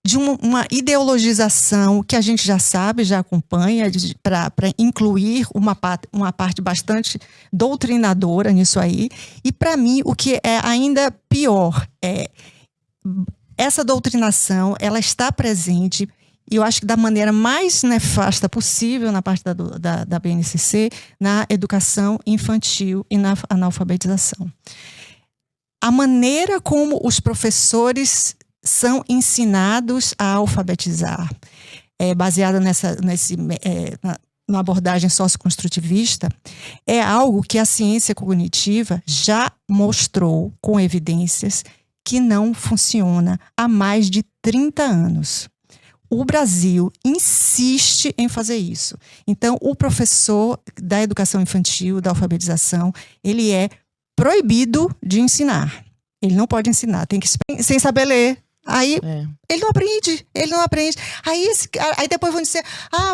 de uma ideologização que a gente já sabe, já acompanha, para incluir uma parte bastante doutrinadora nisso aí. E, para mim, o que é ainda pior é essa doutrinação, ela está presente, e eu acho que da maneira mais nefasta possível na parte da BNCC, na educação infantil e na analfabetização. A maneira como os professores são ensinados a alfabetizar, baseada na abordagem socioconstrutivista, é algo que a ciência cognitiva já mostrou com evidências que não funciona há mais de 30 anos. O Brasil insiste em fazer isso. Então, o professor da educação infantil, da alfabetização, ele é proibido de ensinar. Ele não pode ensinar, tem que sem saber ler. Aí ele não aprende. Aí depois vão dizer,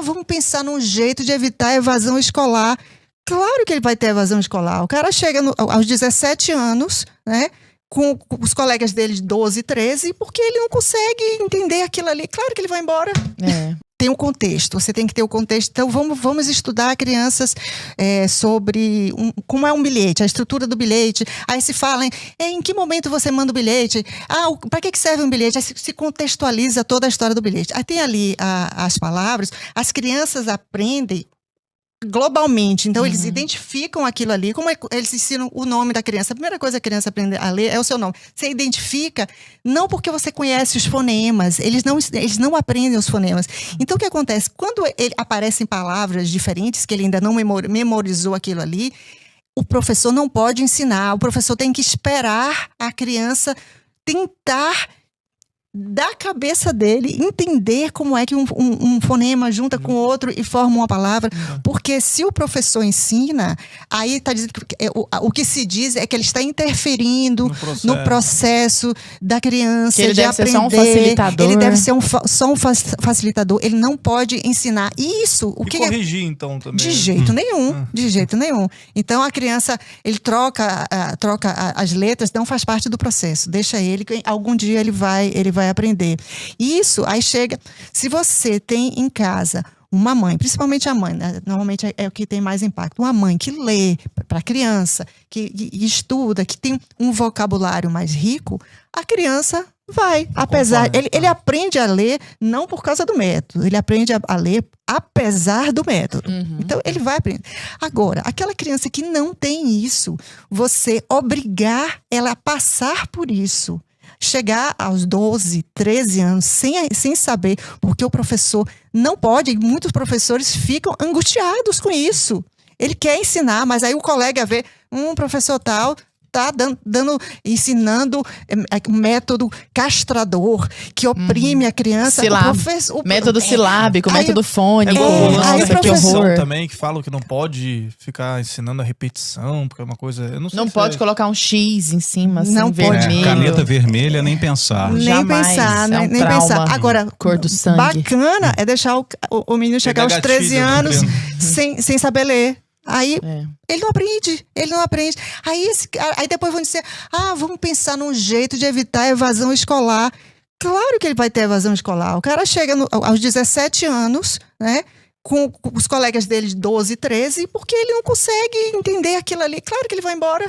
vamos pensar num jeito de evitar a evasão escolar. Claro que ele vai ter evasão escolar. O cara chega aos 17 anos, né, com os colegas dele de 12, 13, porque ele não consegue entender aquilo ali. Claro que ele vai embora. Tem um contexto, você tem que ter o contexto. Então, vamos estudar crianças sobre como é um bilhete, a estrutura do bilhete. Aí se fala em que momento você manda o bilhete, para que serve um bilhete? Aí se contextualiza toda a história do bilhete. Aí tem ali as palavras, as crianças aprendem globalmente, então eles identificam aquilo ali, como eles ensinam o nome da criança. A primeira coisa que a criança aprende a ler é o seu nome. Você identifica, não porque você conhece os fonemas, eles não aprendem os fonemas. Então o que acontece? Quando aparecem palavras diferentes, que ele ainda não memorizou aquilo ali, o professor não pode ensinar, o professor tem que esperar a criança tentar da cabeça dele, entender como é que um fonema junta com outro e forma uma palavra. Porque se o professor ensina, aí está dizendo que o que se diz é que ele está interferindo no processo da criança, que ele de deve aprender. Ser só um facilitador. Ele deve ser só um facilitador. Ele não pode ensinar. Isso, corrigir, então, também. De jeito nenhum. De jeito nenhum. Então, a criança, ele troca as letras, não faz parte do processo. Deixa ele, algum dia ele vai aprender. Isso, aí chega, se você tem em casa uma mãe, principalmente a mãe, né? Normalmente é o que tem mais impacto, uma mãe que lê para a criança, que estuda, que tem um vocabulário mais rico, a criança vai, ele aprende a ler não por causa do método, ele aprende a ler apesar do método. Então ele vai aprender. Agora, aquela criança que não tem isso, você obrigar ela a passar por isso, chegar aos 12, 13 anos sem saber, porque o professor não pode, e muitos professores ficam angustiados com isso. Ele quer ensinar, mas aí o colega vê, professor tal está ensinando um método castrador que oprime a criança. Método silábico, método fônico. Que horror. Também que falam que não pode ficar ensinando a repetição, porque é uma coisa... Eu não pode colocar um X em cima, assim, não vermelho. Caneta vermelha, nem pensar. Nem pensar. Agora, cor do sangue. Bacana é deixar o menino chegar aos 13 anos sem saber ler. Aí ele não aprende. Aí depois vão dizer, vamos pensar num jeito de evitar a evasão escolar. Claro que ele vai ter evasão escolar. O cara chega aos 17 anos, né, com os colegas dele de 12, 13, porque ele não consegue entender aquilo ali. Claro que ele vai embora.